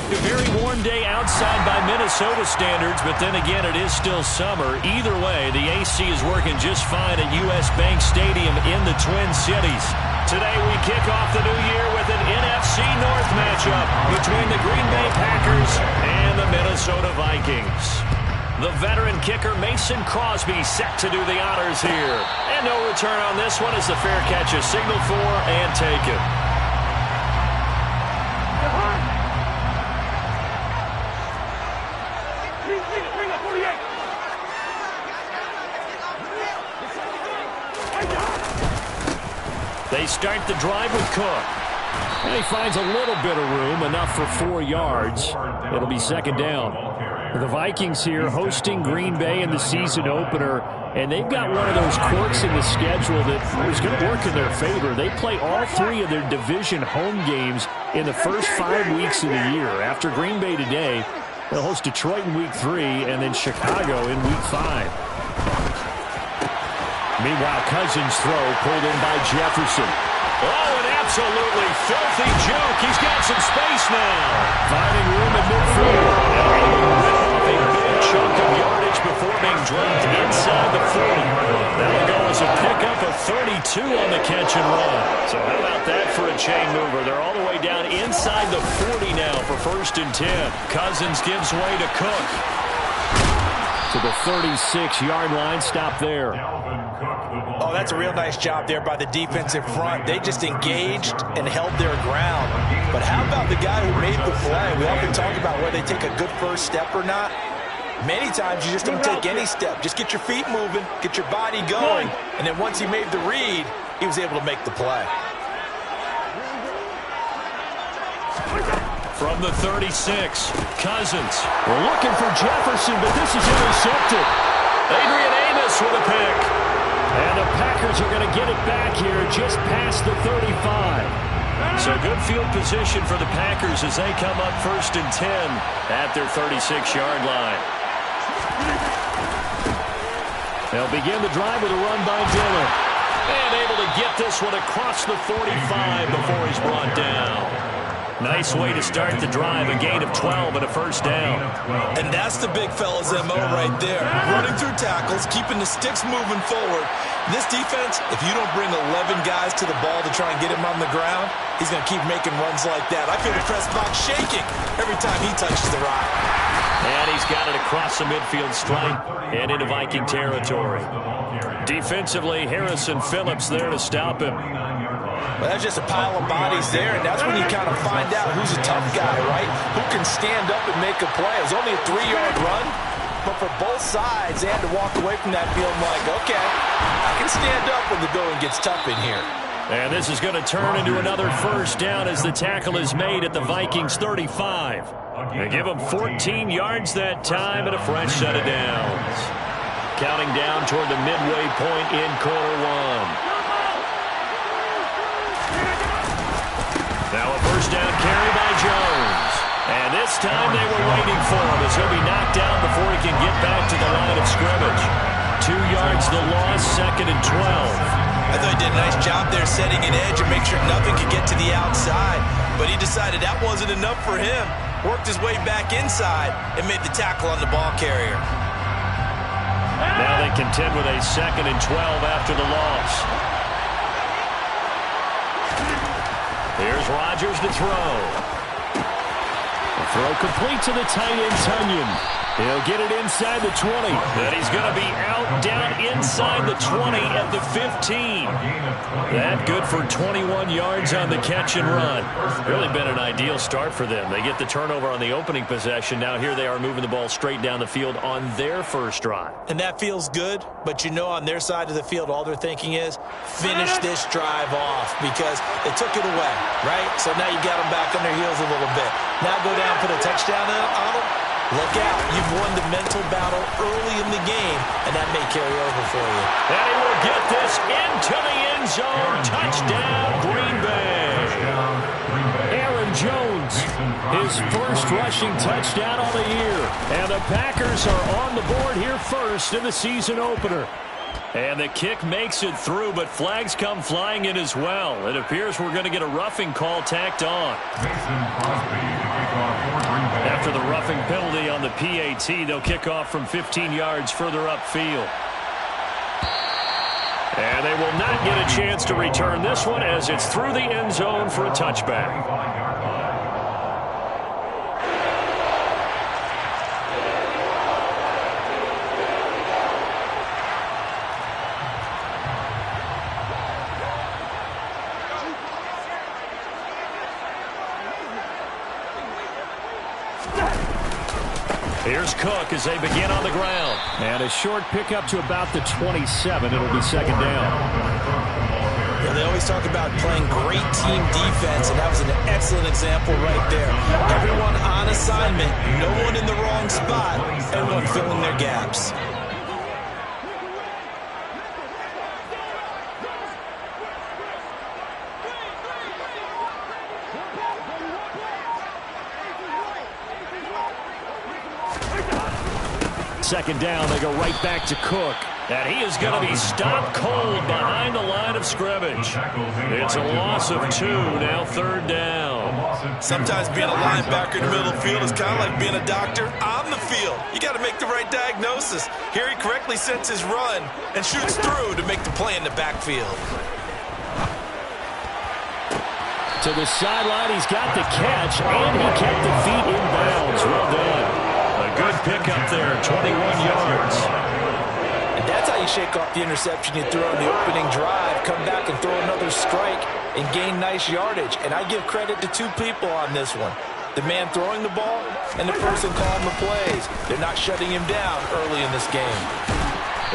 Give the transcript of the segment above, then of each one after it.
A very warm day outside by Minnesota standards, but then again, it is still summer. Either way, the AC is working just fine at US Bank Stadium in the Twin Cities. Today, we kick off the new year with an NFC North matchup between the Green Bay Packers and the Minnesota Vikings. The veteran kicker Mason Crosby set to do the honors here. And no return on this one as the fair catch is signaled for and taken. They start the drive with Cook. And he finds a little bit of room, enough for 4 yards. It'll be second down. The Vikings here hosting Green Bay in the season opener, and they've got one of those quirks in the schedule that is going to work in their favor. They play all 3 of their division home games in the first 5 weeks of the year. After Green Bay today, they'll host Detroit in week 3 and then Chicago in week 5. Meanwhile, Cousins' throw pulled in by Jefferson. Oh, an absolutely filthy juke. He's got some space now. Finding room in midfield. And able to rip off a big chunk of yardage before being dropped inside the 40. That'll go as a pickup of 32 on the catch and run. So how about that for a chain mover? They're all the way down inside the 40 now for 1st and 10. Cousins gives way to Cook. To the 36-yard line, stop there. Oh, that's a real nice job there by the defensive front. They just engaged and held their ground. But how about the guy who made the play? We often talk about whether they take a good first step or not. Many times you just don't take any step. Just get your feet moving, get your body going, and then once he made the read, he was able to make the play. From the 36, Cousins. We're looking for Jefferson, but this is intercepted. Adrian Amos with a pick. And the Packers are going to get it back here just past the 35. So good field position for the Packers as they come up 1st and 10 at their 36-yard line. They'll begin the drive with a run by Dillon. And able to get this one across the 45 before he's brought down. Nice way to start the drive, a gain of 12 and a 1st down. And that's the big fella's MO right there. Running through tackles, keeping the sticks moving forward. This defense, if you don't bring 11 guys to the ball to try and get him on the ground, he's going to keep making runs like that. I feel the press box shaking every time he touches the rock. And he's got it across the midfield stripe and into Viking territory. Defensively, Harrison Phillips there to stop him. Well, that's just a pile of bodies there, and that's when you kind of find out who's a tough guy, right? Who can stand up and make a play. It was only a 3-yard run, but for both sides, they had to walk away from that field like, okay, I can stand up when the going gets tough in here. And this is going to turn into another 1st down as the tackle is made at the Vikings 35. They give them 14 yards that time and a fresh set of downs. Counting down toward the midway point in quarter 1. Now a 1st down carry by Jones. And this time they were waiting for him as he'll be knocked down before he can get back to the line of scrimmage. 2 yards the loss, 2nd and 12. I thought he did a nice job there setting an edge and make sure nothing could get to the outside. But he decided that wasn't enough for him. Worked his way back inside and made the tackle on the ball carrier. Now they contend with a 2nd and 12 after the loss. Here's Rodgers to throw. The throw complete to the tight end, Tunyon. He'll get it inside the 20. And he's going to be out down inside the 20 at the 15. That good for 21 yards on the catch and run. Really been an ideal start for them. They get the turnover on the opening possession. Now here they are moving the ball straight down the field on their first drive. And that feels good, but you know on their side of the field all they're thinking is finish this drive off because they took it away, right? So now you got them back on their heels a little bit. Now go down, put a touchdown on them. Look out. You've won the mental battle early in the game, and that may carry over for you. And he will get this into the end zone. Touchdown, Green Bay. Aaron Jones, his first rushing touchdown of the year. And the Packers are on the board here first in the season opener. And the kick makes it through, but flags come flying in as well. It appears we're going to get a roughing call tacked on. Mason Crosby, the kickoff for Green Bay. after the roughing penalty on the PAT. They'll kick off from 15 yards further upfield. And they will not get a chance to return this one as it's through the end zone for a touchback. Here's Cook as they begin on the ground. And a short pickup to about the 27. It'll be second down. Yeah, they always talk about playing great team defense, and that was an excellent example right there. Everyone on assignment, no one in the wrong spot, everyone filling their gaps. Second down, they go right back to Cook. And he is going to be stopped cold behind the line of scrimmage. It's a loss of 2, now third down. Sometimes being a linebacker in the middle of the field is kind of like being a doctor on the field. You got to make the right diagnosis. Here he correctly sets his run and shoots through to make the play in the backfield. To the sideline, he's got the catch, and he kept the feet in bounds. Well done. A good pickup there, 21 yards. And that's how you shake off the interception you threw on the opening drive, come back and throw another strike and gain nice yardage. And I give credit to 2 people on this one. The man throwing the ball and the person calling the plays. They're not shutting him down early in this game.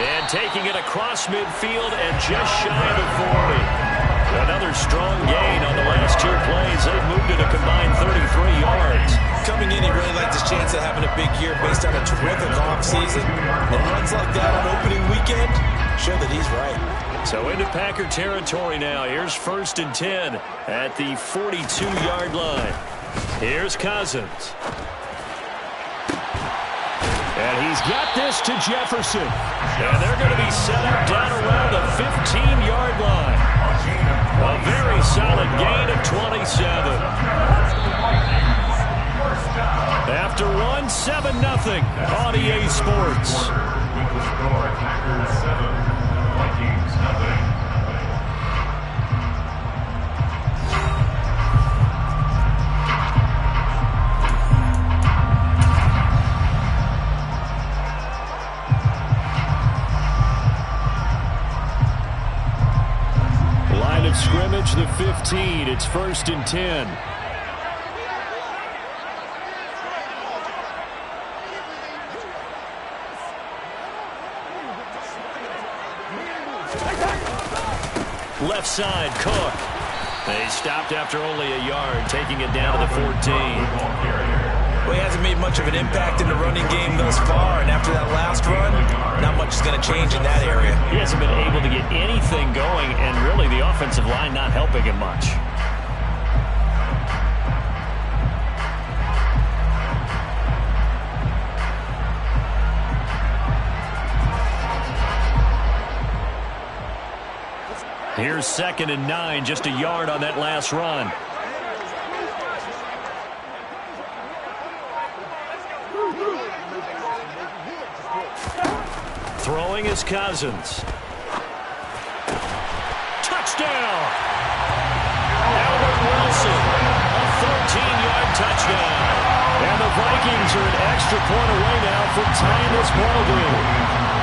And taking it across midfield and just shy of the 40. Another strong gain on the last 2 plays. They've moved it a combined 33 yards. Coming in, he really liked his chance of having a big year based on a terrific offseason. And runs like that on opening weekend show that he's right. So into Packer territory now. Here's 1st and 10 at the 42-yard line. Here's Cousins. And he's got this to Jefferson. And they're going to be set up down around the 15-yard line. A very solid gain of 27. After 1, 7-0 on EA Sports. Line of scrimmage, the 15. It's 1st and 10. Left side, Cook. They stopped after only a yard, taking it down to the 14. Well, he hasn't made much of an impact in the running game thus far, and after that last run, not much is going to change in that area. He hasn't been able to get anything going, and really the offensive line not helping him much. Here's 2nd and 9, just a yard on that last run. Throwing is Cousins. Touchdown! Albert Wilson, a 14-yard touchdown. And the Vikings are an extra point away now from tying this ballgame.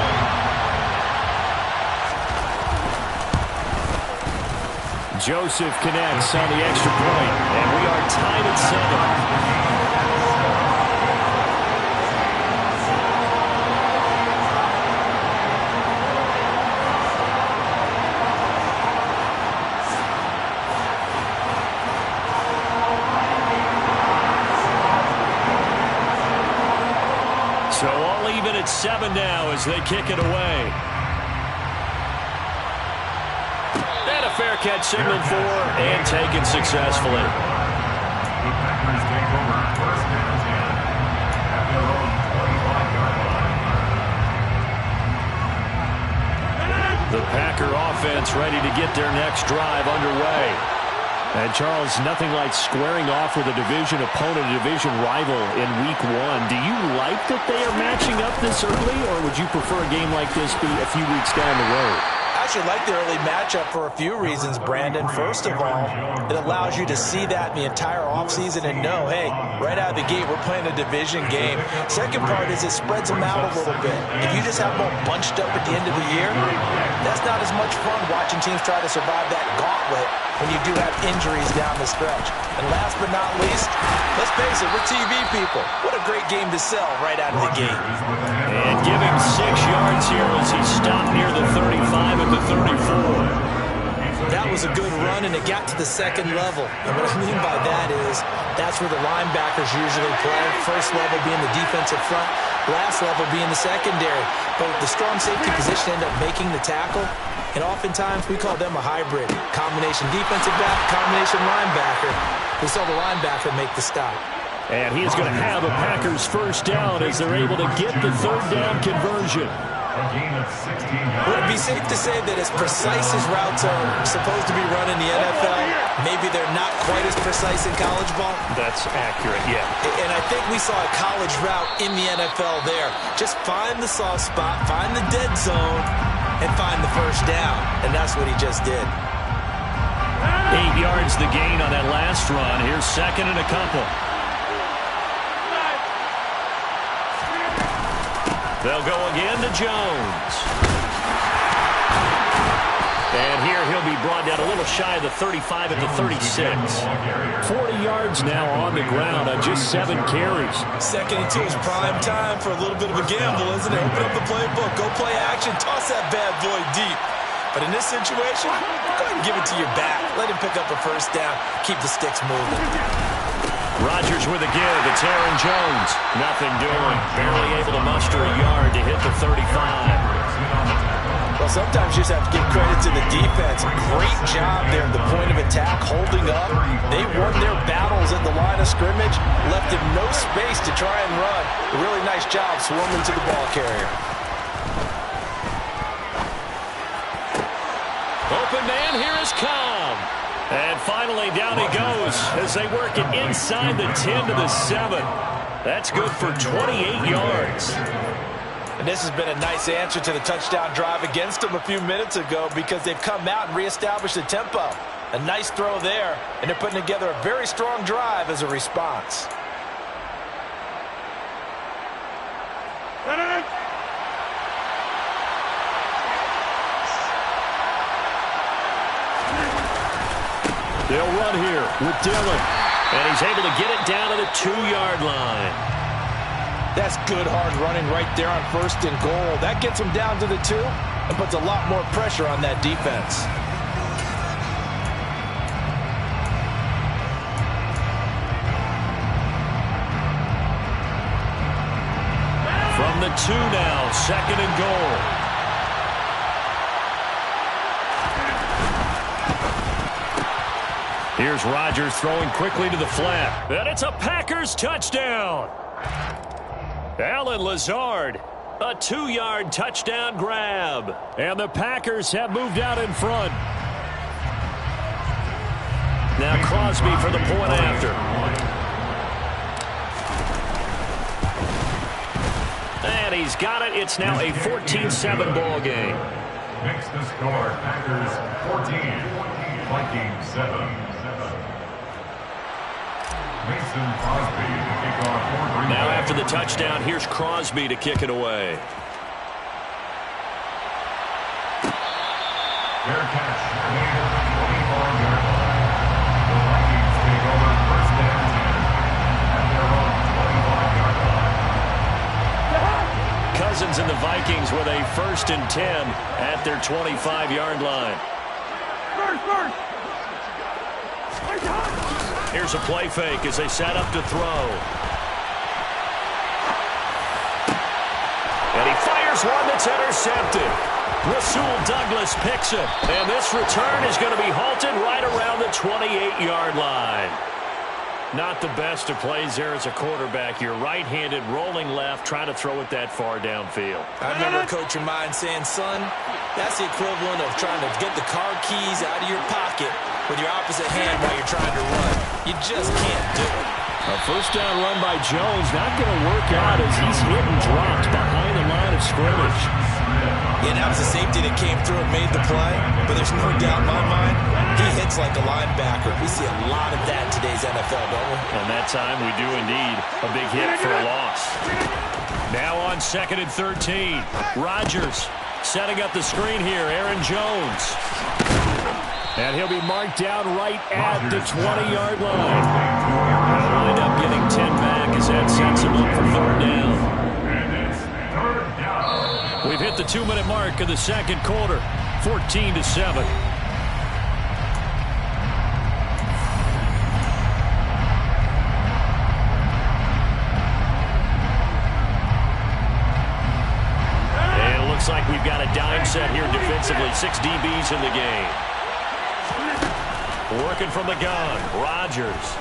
Joseph connects on the extra point, and we are tied at 7. So all even at 7 now as they kick it away. Fair catch signaled for and taken successfully. The Packer offense ready to get their next drive underway. And Charles, nothing like squaring off with a division opponent, a division rival in week 1. Do you like that they are matching up this early, or would you prefer a game like this be a few weeks down the road? I actually like the early matchup for a few reasons, Brandon. First of all, it allows you to see that the entire offseason and know, hey, right out of the gate, we're playing a division game. Second part is it spreads them out a little bit. If you just have them all bunched up at the end of the year, that's not as much fun watching teams try to survive that gauntlet when you do have injuries down the stretch. And last but not least, let's face it, we're TV people. What a great game to sell right out of the gate. And give him 6 yards here as he stopped near the 35 at the 34. That was a good run, and it got to the second level. And what I mean by that is that's where the linebackers usually play. First level being the defensive front, last level being the secondary. But the strong safety position ended up making the tackle. And oftentimes we call them a hybrid. Combination defensive back, combination linebacker. We saw the linebacker make the stop. And he is going to have a Packers first down as they're able to get the third down conversion. Would it be safe to say that as precise as routes are supposed to be run in the NFL, maybe they're not quite as precise in college ball? That's accurate, yeah. And I think we saw a college route in the NFL there. Just find the soft spot, find the dead zone, and find the first down. And that's what he just did. 8 yards the gain on that last run. Here's second and a couple. They'll go again to Jones. And here he'll be brought down a little shy of the 35 at the 36. 40 yards now on the ground on just 7 carries. Second and 2 is prime time for a little bit of a gamble, isn't it? Open up the playbook, go play action, toss that bad boy deep. But in this situation, go ahead and give it to your back. Let him pick up a first down, keep the sticks moving. Rodgers with a give. It's Aaron Jones. Nothing doing. Barely able to muster a yard to hit the 35. Well, sometimes you just have to give credit to the defense. Great job there at the point of attack, holding up. They won their battles at the line of scrimmage, left him no space to try and run. A really nice job swarming to the ball carrier. Open man, here is Cobb. And finally, down he goes as they work it inside the 10 to the 7. That's good for 28 yards. And this has been a nice answer to the touchdown drive against them a few minutes ago because they've come out and reestablished the tempo. A nice throw there, and they're putting together a very strong drive as a response. They'll run here with Dillon. And he's able to get it down to the 2-yard line. That's good hard running right there on first and goal. That gets him down to the 2 and puts a lot more pressure on that defense. From the 2 now, second and goal. Here's Rodgers throwing quickly to the flat. And it's a Packers touchdown. Allen Lazard, a 2-yard touchdown grab. And the Packers have moved out in front. Now Crosby for the point after. And he's got it. It's now a 14-7 ball game. Makes the score Packers 14, Vikings 7. Now after the touchdown, here's Crosby to kick it away. Fair catch. The Vikings take over first and 10 at their own 25-yard line. Cousins and the Vikings with a first and 10 at their 25-yard line. Here's a play fake as they set up to throw. And he fires one that's intercepted. Rasul Douglas picks it. And this return is going to be halted right around the 28-yard line. Not the best of plays there as a quarterback. You're right-handed, rolling left, trying to throw it that far downfield. I remember a coach of mine saying, son, that's the equivalent of trying to get the car keys out of your pocket with your opposite hand while you're trying to run. You just can't do it. A first down run by Jones, not going to work out as he's hit and dropped behind the line of scrimmage. Yeah, that was a safety that came through and made the play, but there's no doubt in my mind, he hits like a linebacker. We see a lot of that in today's NFL, don't we? And that time we do indeed. A big hit for a loss. Now on 2nd and 13. Rodgers setting up the screen here. Aaron Jones. And he'll be marked down right at the 20-yard line. He'll wind up getting 10 back as that sets him up for 3rd down. We've hit the 2-minute mark of the 2nd quarter. 14-7. Looks like we've got a dime set here defensively. 6 DBs in the game. Working from the gun. Rodgers.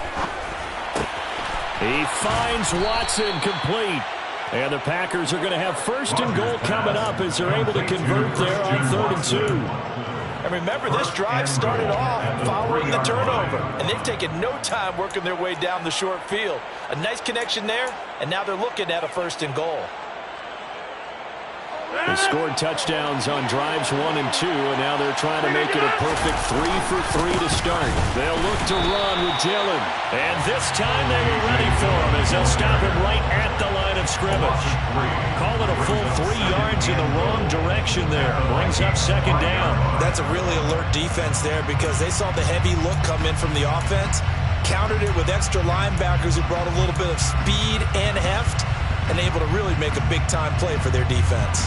He finds Watson complete. And the Packers are going to have 1st and goal coming up as they're able to convert there on 3rd and 2. And remember, this drive started off following the turnover. And they've taken no time working their way down the short field. A nice connection there, and now they're looking at a 1st and goal. They scored touchdowns on drives 1 and 2, and now they're trying to make it a perfect 3 for 3 to start. They'll look to run with Dillon. And this time they were ready for him as they'll stop him right at the line of scrimmage. Call it a full 3 yards in the wrong direction there. Brings up 2nd down. That's a really alert defense there because they saw the heavy look come in from the offense, countered it with extra linebackers who brought a little bit of speed and heft, and able to really make a big-time play for their defense.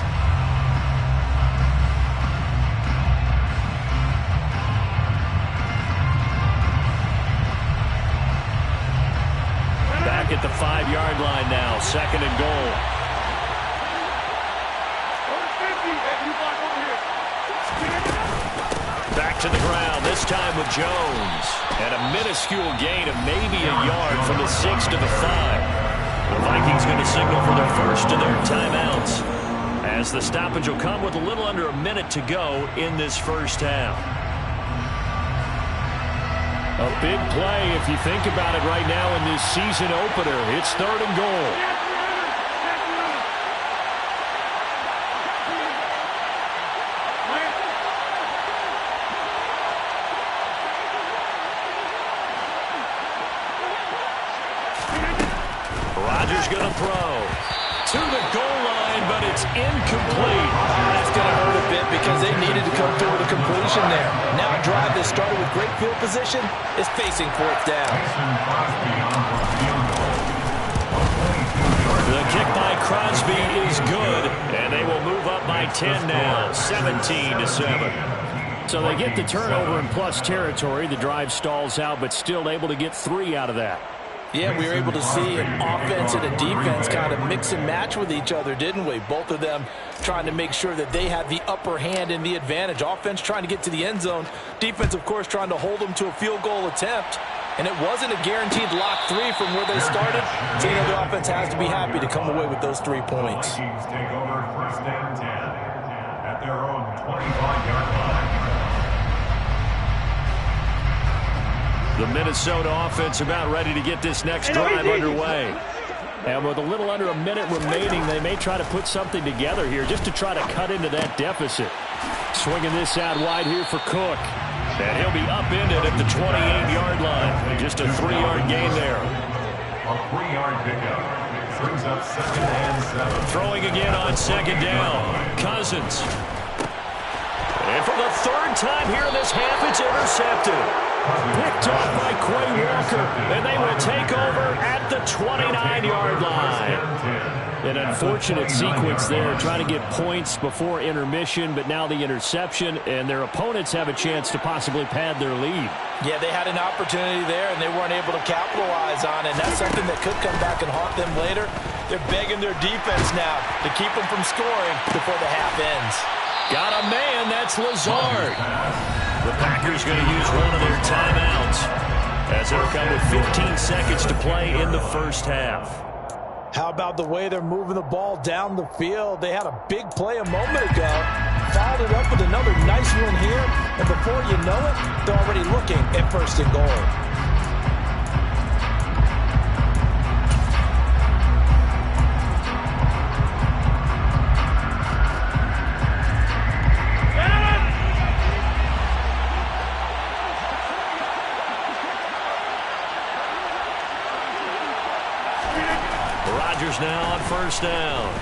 Back at the 5-yard line now, 2nd and goal. Back to the ground, this time with Jones. And a minuscule gain of maybe a yard from the 6 to the 5. The Vikings going to signal for their 1st of their timeouts, as the stoppage will come with a little under a minute to go in this 1st half. A big play if you think about it right now in this season opener. It's 3rd and goal. Rodgers going to throw to the goal line, but it's incomplete. That's going to hurt a bit because they needed to come through with a completion there. Now a drive that started with great field position is facing 4th down. The kick by Crosby is good, and they will move up by 10 now, 17-7. So they get the turnover in plus territory. The drive stalls out, but still able to get 3 out of that. Yeah, we were able to see an offense and a defense kind of mix and match with each other, didn't we? Both of them trying to make sure that they had the upper hand and the advantage. Offense trying to get to the end zone. Defense, of course, trying to hold them to a field goal attempt. And it wasn't a guaranteed lock 3 from where they started. So, you know, the offense has to be happy to come away with those 3 points. Vikings take over 1st and 10 at their own 25-yard line. The Minnesota offense about ready to get this next drive underway. And with a little under a minute remaining, they may try to put something together here just to try to cut into that deficit. Swinging this out wide here for Cook. And he'll be upended at the 28-yard line. Just a 3-yard gain there. A 3-yard pickup brings up 2nd and 7. Throwing again on 2nd down. Cousins. And for the 3rd time here in this half, it's intercepted. Picked off by Quay Walker, and they will take over at the 29-yard line. An unfortunate sequence there, trying to get points before intermission, but now the interception, and their opponents have a chance to possibly pad their lead. Yeah, they had an opportunity there, and they weren't able to capitalize on it, and that's something that could come back and haunt them later. They're begging their defense now to keep them from scoring before the half ends. Got a man, that's Lazard. The Packers going to use one of their timeouts as it'll come with 15 seconds to play in the 1st half. How about the way they're moving the ball down the field? They had a big play a moment ago. followed it up with another nice one here, and before you know it, they're already looking at first and goal. Rodgers now on first down.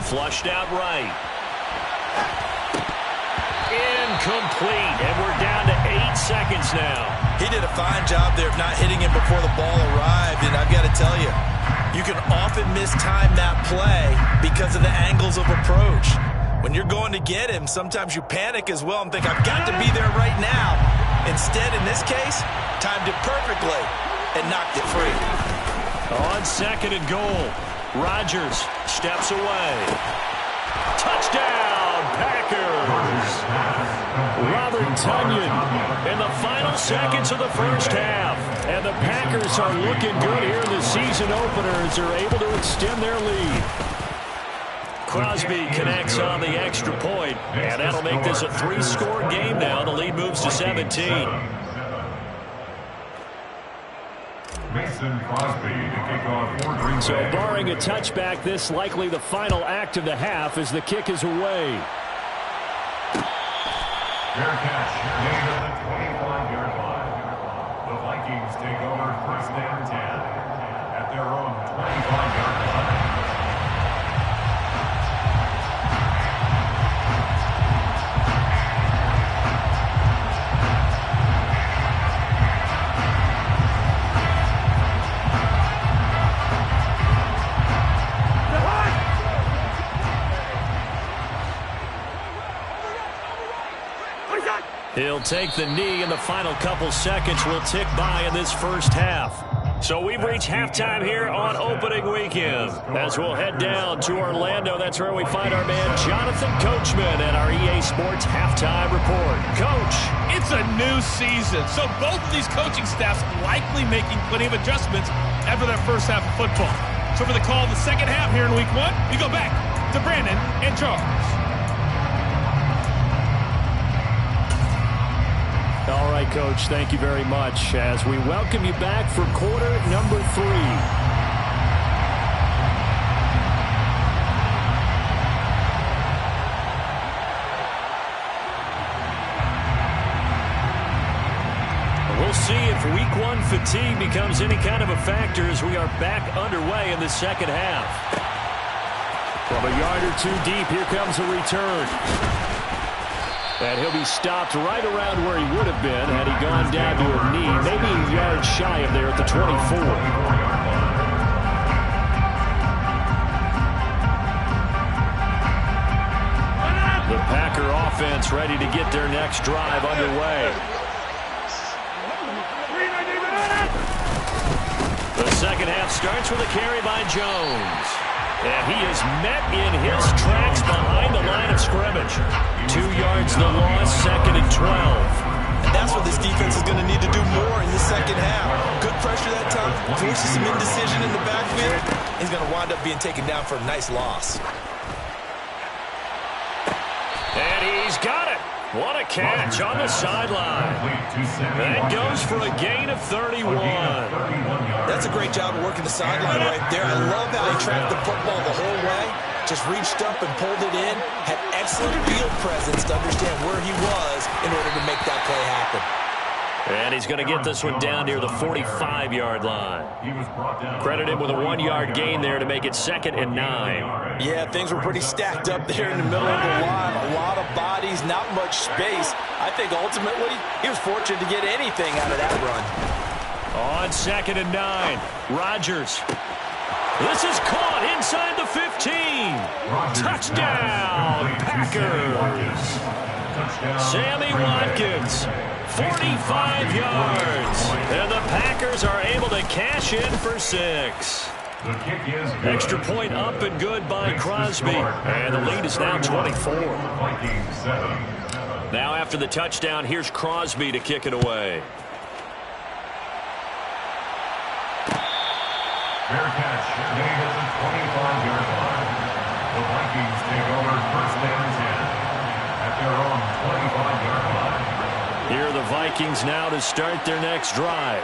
Flushed out right. Incomplete. And we're down to 8 seconds now. He did a fine job there of not hitting him before the ball arrived. And I've got to tell you, you can often mistime that play because of the angles of approach. When you're going to get him, sometimes you panic as well and think, I've got to be there right now. Instead, in this case, timed it perfectly and knocked it free. On second and goal, Rodgers steps away. Touchdown, Packers! Robert Tonyan in the final seconds of the first half. And the Packers are looking good here in the season opener as they're able to extend their lead. Crosby connects on the extra point, and that'll make this a 3-score game now. The lead moves to 17. Mason Crosby to kick off for Green Bay. So barring a touchback, this likely the final act of the half as the kick is away. Fair catch, made at the 25-yard line. The Vikings take over first and 10 at their own 25-yard line. He'll take the knee, and the final couple seconds will tick by in this first half. So we've reached halftime here on opening weekend. As we'll head down to Orlando, that's where we find our man Jonathan Coachman at our EA Sports Halftime Report. Coach. It's a new season, so both of these coaching staffs likely making plenty of adjustments after their first half of football. So for the call of the second half here in Week 1, we go back to Brandon and Charles. All right, Coach, thank you very much as we welcome you back for quarter number 3. We'll see if Week 1 fatigue becomes any kind of a factor as we are back underway in the second half. From a yard or two deep, here comes a return. And he'll be stopped right around where he would have been had he gone down to a knee, maybe a yard shy of there at the 24. The Packer offense ready to get their next drive underway. The second half starts with a carry by Jones. And he is met in his tracks behind the line of scrimmage. 2 yards the loss, second and 12. And that's what this defense is going to need to do more in the second half. Good pressure that time, forces some indecision in the backfield. He's going to wind up being taken down for a nice loss. And he's got it. What a catch on the sideline. That goes for a gain of 31. That's a great job of working the sideline right there. I love how he tracked the football the whole way. Just reached up and pulled it in. Had excellent field presence to understand where he was in order to make that play happen. And he's going to get this one down near the 45-yard line. Credit him with a 1-yard gain there to make it second and 9. Yeah, things were pretty stacked up there in the middle of the line. A lot of bodies, not much space. I think ultimately he was fortunate to get anything out of that run. On second and 9, Rodgers. This is caught inside the 15. Touchdown, Packers. Sammy Watkins, 45 yards. And the Packers are able to cash in for 6. Extra point up and good by Crosby. And the lead is now 24. Now after the touchdown, here's Crosby to kick it away. Fair catch, made at the 25-yard line. The Vikings take over first and 10. their own 25-yard line. Here are the Vikings now to start their next drive.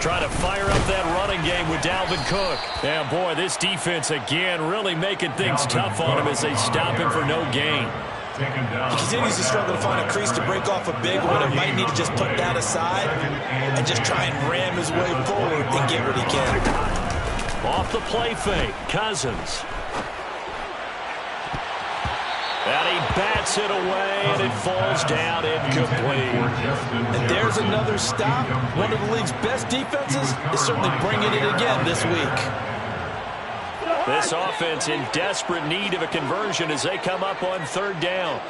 Trying to fire up that running game with Dalvin Cook. Yeah, boy, this defense again really making things tough on him as they stop him for no gain. He continues to struggle to find a crease to break off a big one and might need to just put that aside and just try and ram his way forward and get what he can. Off the play fake, Cousins. And he bats it away, and it falls down incomplete. And there's another stop. One of the league's best defenses is certainly bringing it again this week. This offense in desperate need of a conversion as they come up on third down.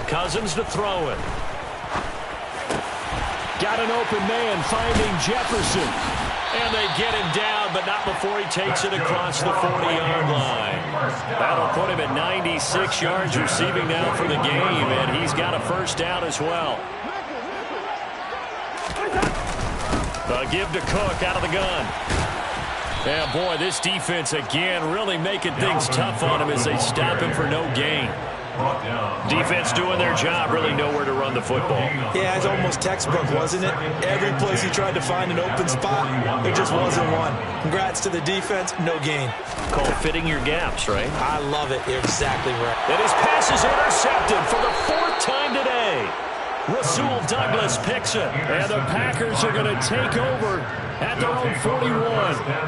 Cousins to throw it. Got an open man finding Jefferson. And they get him down, but not before he takes it across the 40-yard line. That'll put him at 96 yards receiving now for the game, and he's got a first down as well. The give to Cook out of the gun. Yeah, boy, this defense again really making things tough on him as they stop him for no gain. Defense doing their job, really nowhere to run the football. Yeah, it's almost textbook, wasn't it? Every place he tried to find an open spot, there just wasn't one. Congrats to the defense, no gain. Called fitting your gaps, right? I love it. You're exactly right. And his pass is intercepted for the fourth time today. Rasul Douglas picks it. And the Packers are going to take over at their own 41.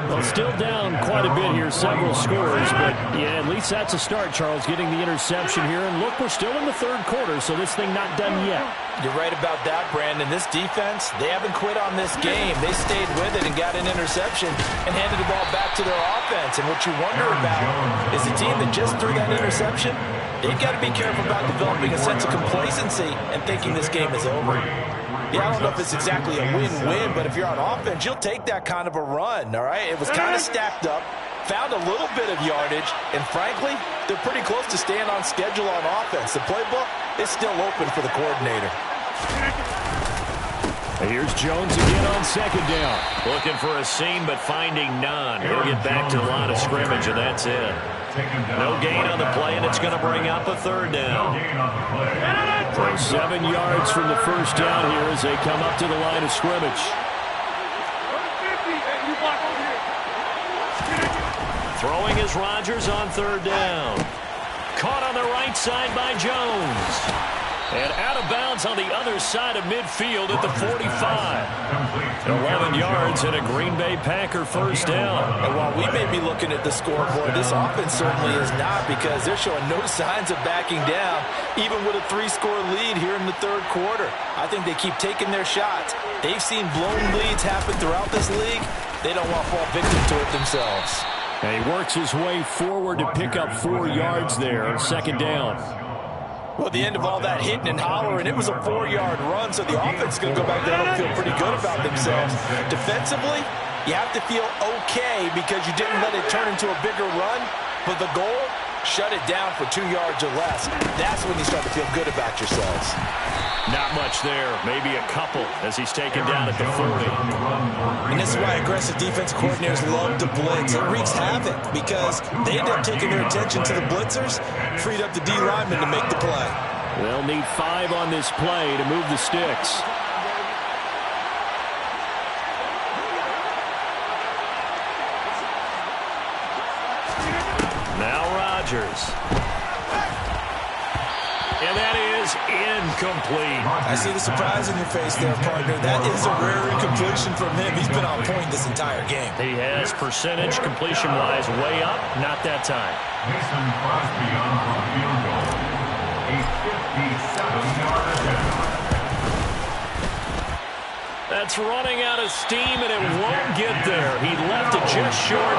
Well, still down quite a bit here, several scores. But, yeah, at least that's a start, Charles, getting the interception here. And, look, we're still in the third quarter, so this thing not done yet. You're right about that, Brandon. This defense, they haven't quit on this game. They stayed with it and got an interception and handed the ball back to their offense. And what you wonder about is the team that just threw that interception, they've got to be careful about developing a sense of complacency and thinking this game is over. Yeah, I don't know if it's exactly a win-win, but if you're on offense, you'll take that kind of a run, all right? It was kind of stacked up, found a little bit of yardage, and frankly, they're pretty close to staying on schedule on offense. The playbook is still open for the coordinator. Here's Jones again on second down. Looking for a seam, but finding none. He'll get back to the line of scrimmage, and that's it. No gain on the play, and it's going to bring up a third down. So 7 yards from the first down here as they come up to the line of scrimmage. Throwing is Rodgers on third down. Caught on the right side by Jones. And out of bounds on the other side of midfield at the 45. 11 yards and a Green Bay Packer first down. And while we may be looking at the scoreboard, this offense certainly is not, because they're showing no signs of backing down, even with a 3-score lead here in the third quarter. I think they keep taking their shots. They've seen blown leads happen throughout this league. They don't want to fall victim to it themselves. And he works his way forward to pick up 4 yards there, second down. Well, at the end of all that hitting and hollering, it was a 4-yard run, so the offense is going to go back there and feel pretty good about themselves. Defensively, you have to feel okay because you didn't let it turn into a bigger run, but the goal, shut it down for 2 yards or less. That's when you start to feel good about yourselves. Not much there, maybe a couple as he's taken down at the 40. And this is why aggressive defense coordinators love to blitz. It wreaks havoc because they end up taking their attention to the blitzers, freed up the D linemen to make the play. They'll need 5 on this play to move the sticks. Now Rodgers. And that is incomplete. I see the surprise in your face there, partner. That is a rare incompletion from him. He's been on point this entire game. He has percentage completion-wise way up. Not that time. Mason Crosby on for a field goal. A 57-yard attempt. That's running out of steam, and it won't get there. He left it just short.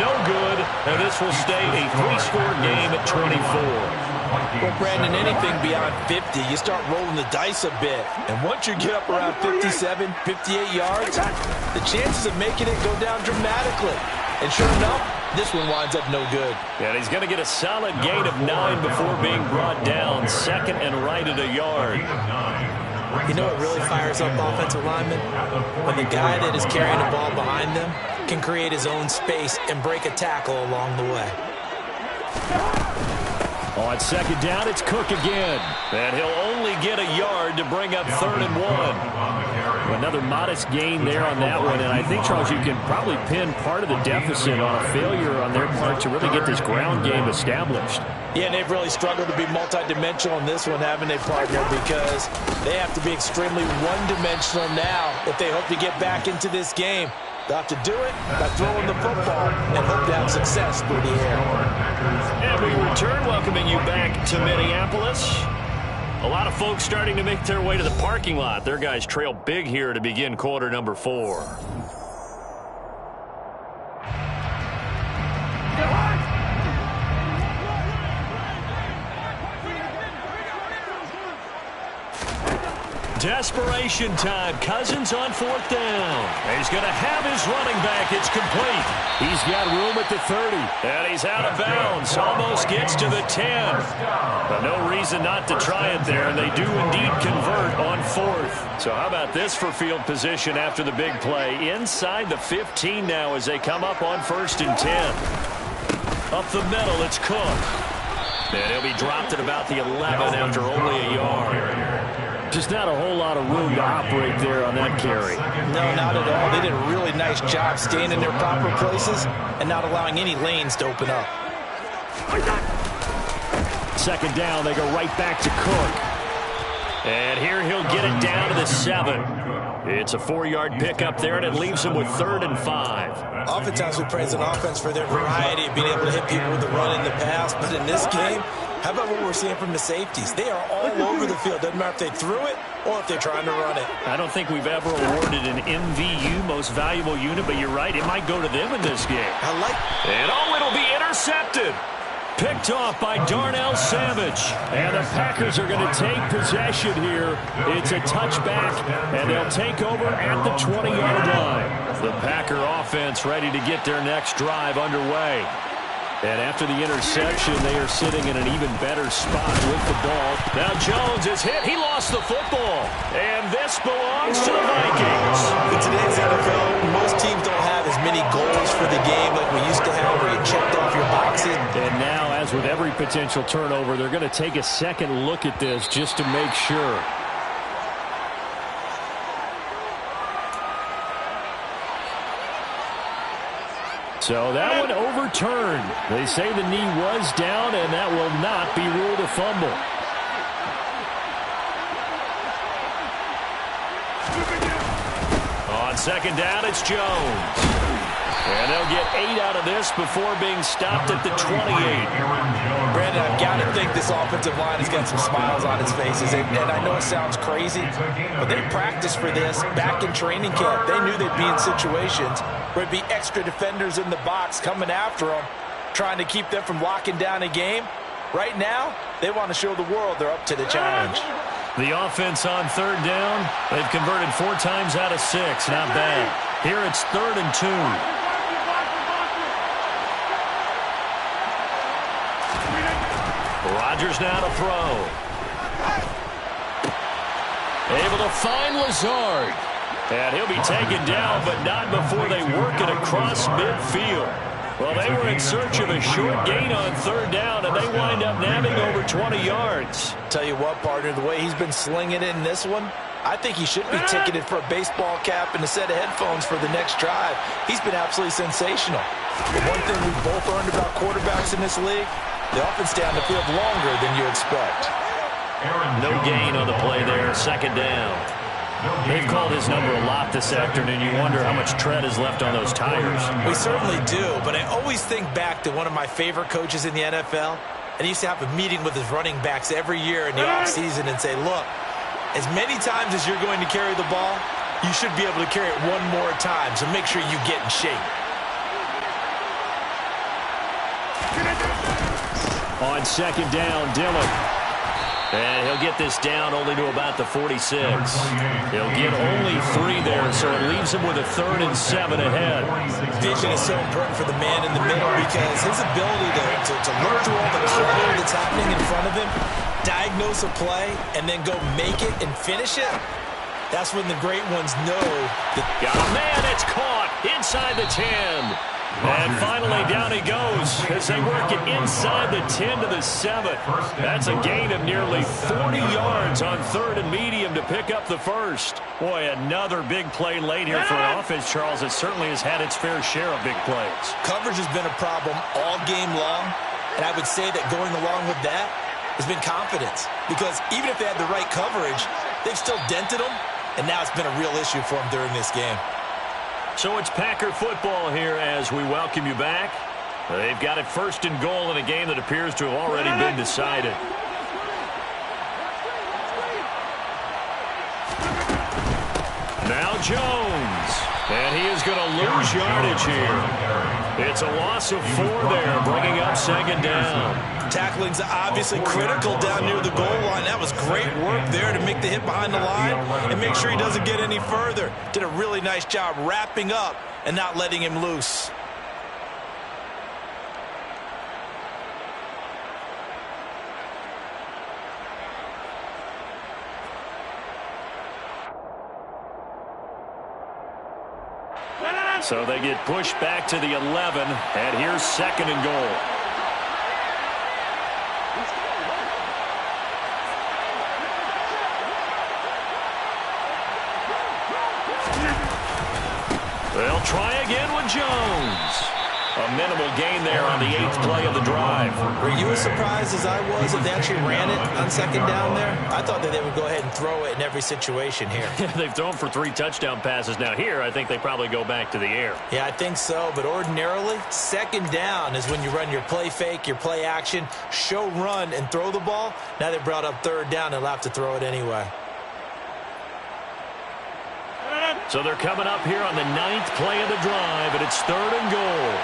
No good. And this will stay a 3-score game at 24. Well, Brandon, anything beyond 50, you start rolling the dice a bit. And once you get up around 57, 58 yards, the chances of making it go down dramatically. And sure enough, this one winds up no good. And he's going to get a solid gain of 9 before being brought down. Second and right at a yard. You know what really fires up offensive linemen? When the guy that is carrying the ball behind them can create his own space and break a tackle along the way. On second down, it's Cook again. And he'll only get a yard to bring up 3rd and 1. Another modest gain there on that one. And I think, Charles, you can probably pin part of the deficit on a failure on their part to really get this ground game established. Yeah, and they've really struggled to be multidimensional in this one, haven't they, partner? Because they have to be extremely one-dimensional now if they hope to get back into this game. They'll have to do it by throwing the football and hope to have success through the air. And we return, welcoming you back to Minneapolis. A lot of folks starting to make their way to the parking lot. Their guys trail big here to begin quarter number 4. Desperation time. Cousins on 4th down. He's going to have his running back. It's complete. He's got room at the 30. And he's out of bounds. Almost gets to the 10. But no reason not to try it there. And they do indeed convert on 4th. So how about this for field position after the big play? Inside the 15 now as they come up on 1st and 10. Up the middle, it's Cook. And he'll be dropped at about the 11 after only a yard. Just not a whole lot of room to operate there on that carry. No, not at all. They did a really nice job staying in their proper places and not allowing any lanes to open up. Second down, they go right back to Cook. And here he'll get it down to the 7. It's a 4-yard pickup there, and it leaves him with 3rd and 5. Oftentimes we praise an offense for their variety of being able to hit people with the run in the pass, but in this game, how about what we're seeing from the safeties? They are all over the field. Doesn't matter if they threw it or if they're trying to run it. I don't think we've ever awarded an MVU, most valuable unit, but you're right. It might go to them in this game. And it'll be intercepted. Picked off by Darnell Savage. And the Packers are going to take possession here. It's a touchback, and they'll take over at the 20-yard line. The Packer offense ready to get their next drive underway. And after the interception, they are sitting in an even better spot with the ball. Now Jones is hit. He lost the football. And this belongs to the Vikings. In today's NFL, most teams don't have as many goals for the game like we used to have where you checked off your boxes. And now, as with every potential turnover, they're going to take a second look at this just to make sure. So that one overturned. They say the knee was down, and that will not be ruled a fumble. On second down, it's Jones. And they'll get 8 out of this before being stopped at the 28. Brandon, I've got to think this offensive line has got some smiles on its faces. And I know it sounds crazy, but they practiced for this back in training camp. They knew they'd be in situations where it'd be extra defenders in the box coming after them, trying to keep them from locking down a game. Right now, they want to show the world they're up to the challenge. The offense on 3rd down, they've converted 4 times out of 6. Not bad. Here it's 3rd and 2. Rodgers now to throw. Able to find Lazard. And he'll be taken down, but not before they work it across midfield. Well, they were in search of a short gain on 3rd down, and they wind up nabbing over 20 yards. Tell you what, partner, the way he's been slinging it in this one, I think he should be ticketed for a baseball cap and a set of headphones for the next drive. He's been absolutely sensational. The one thing we've both learned about quarterbacks in this league, they often stay on the field longer than you expect. No gain on the play there, 2nd down. They've called his number a lot this afternoon. You wonder how much tread is left on those tires. We certainly do, but I always think back to one of my favorite coaches in the NFL, and he used to have a meeting with his running backs every year in the offseason and say, look, as many times as you're going to carry the ball, you should be able to carry it one more time, so make sure you get in shape. On 2nd down, Dillon. And he'll get this down only to about the 46. He'll get only 3 there, so it leaves him with a 3rd and 7 ahead. Vision is so important for the man in the middle because his ability to look through all the clutter that's happening in front of him, diagnose a play and then go make it and finish it, that's when the great ones know that. Got a man, it's caught inside the 10. And finally, down he goes as they work it inside the 10 to the 7. That's a gain of nearly 40 yards on 3rd and medium to pick up the first. Boy, another big play late here for an offense, Charles. It certainly has had its fair share of big plays. Coverage has been a problem all game long, and I would say that going along with that has been confidence. Because even if they had the right coverage, they've still dented them, and now it's been a real issue for them during this game. So it's Packer football here as we welcome you back. They've got it 1st and goal in a game that appears to have already been decided. Now Jones. And he is going to lose yardage here. It's a loss of 4 there, bringing up 2nd down. Tackling's obviously critical down near the goal line. That was great work there to make the hit behind the line and make sure he doesn't get any further. Did a really nice job wrapping up and not letting him loose. So they get pushed back to the 11, and here's 2nd and goal. They'll try again with Jones. A minimal gain there on the 8th play of the drive. Were you as surprised as I was that they actually ran it on 2nd down there? I thought that they would go ahead and throw it in every situation here. They've thrown for 3 touchdown passes. Now here, I think they probably go back to the air. Yeah, I think so. But ordinarily, 2nd down is when you run your play fake, your play action, show run, and throw the ball. Now they brought up 3rd down. They'll have to throw it anyway. So they're coming up here on the 9th play of the drive, and it's 3rd and goal.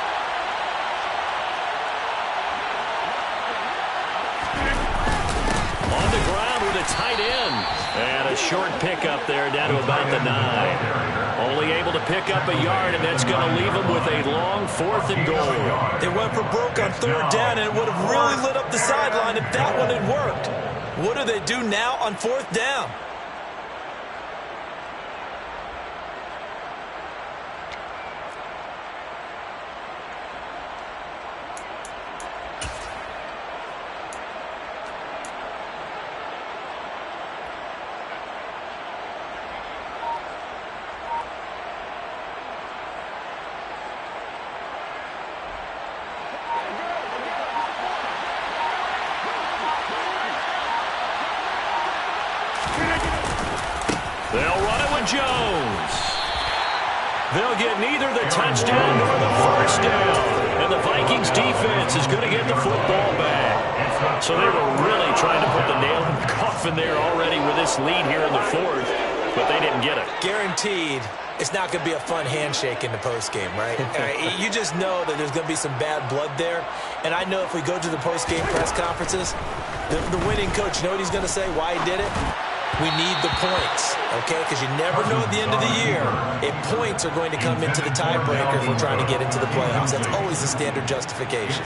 On the ground with a tight end. And a short pickup there down to about the 9. Only able to pick up a yard, and that's going to leave them with a long 4th and goal. They went for broke on 3rd down, and it would have really lit up the sideline if that one had worked. What do they do now on 4th down? They'll run it with Jones. They'll get neither the touchdown nor the first down. And the Vikings defense is going to get the football back. So they were really trying to put the nail in the coffin there already with this lead here in the 4th, but they didn't get it. Guaranteed it's not going to be a fun handshake in the postgame, right? You just know that there's going to be some bad blood there. And I know if we go to the postgame press conferences, the winning coach, you know what he's going to say, why he did it? We need the points, okay? Because you never know at the end of the year if points are going to come into the tiebreaker if we're trying to get into the playoffs. That's always the standard justification.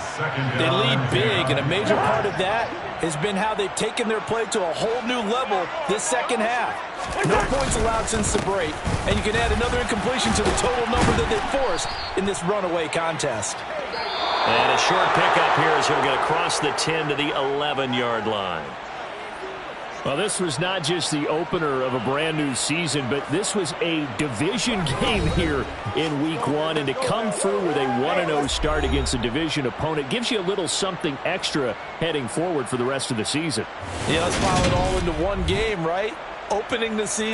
They lead big, and a major part of that has been how they've taken their play to a whole new level this 2nd half. No points allowed since the break, and you can add another incompletion to the total number that they forced in this runaway contest. And a short pickup here as he'll get across the 10 to the 11-yard line. Well, this was not just the opener of a brand new season, but this was a division game here in week 1. And to come through with a 1-0 start against a division opponent gives you a little something extra heading forward for the rest of the season. Yeah, let's pile it all into one game, right? Opening the season.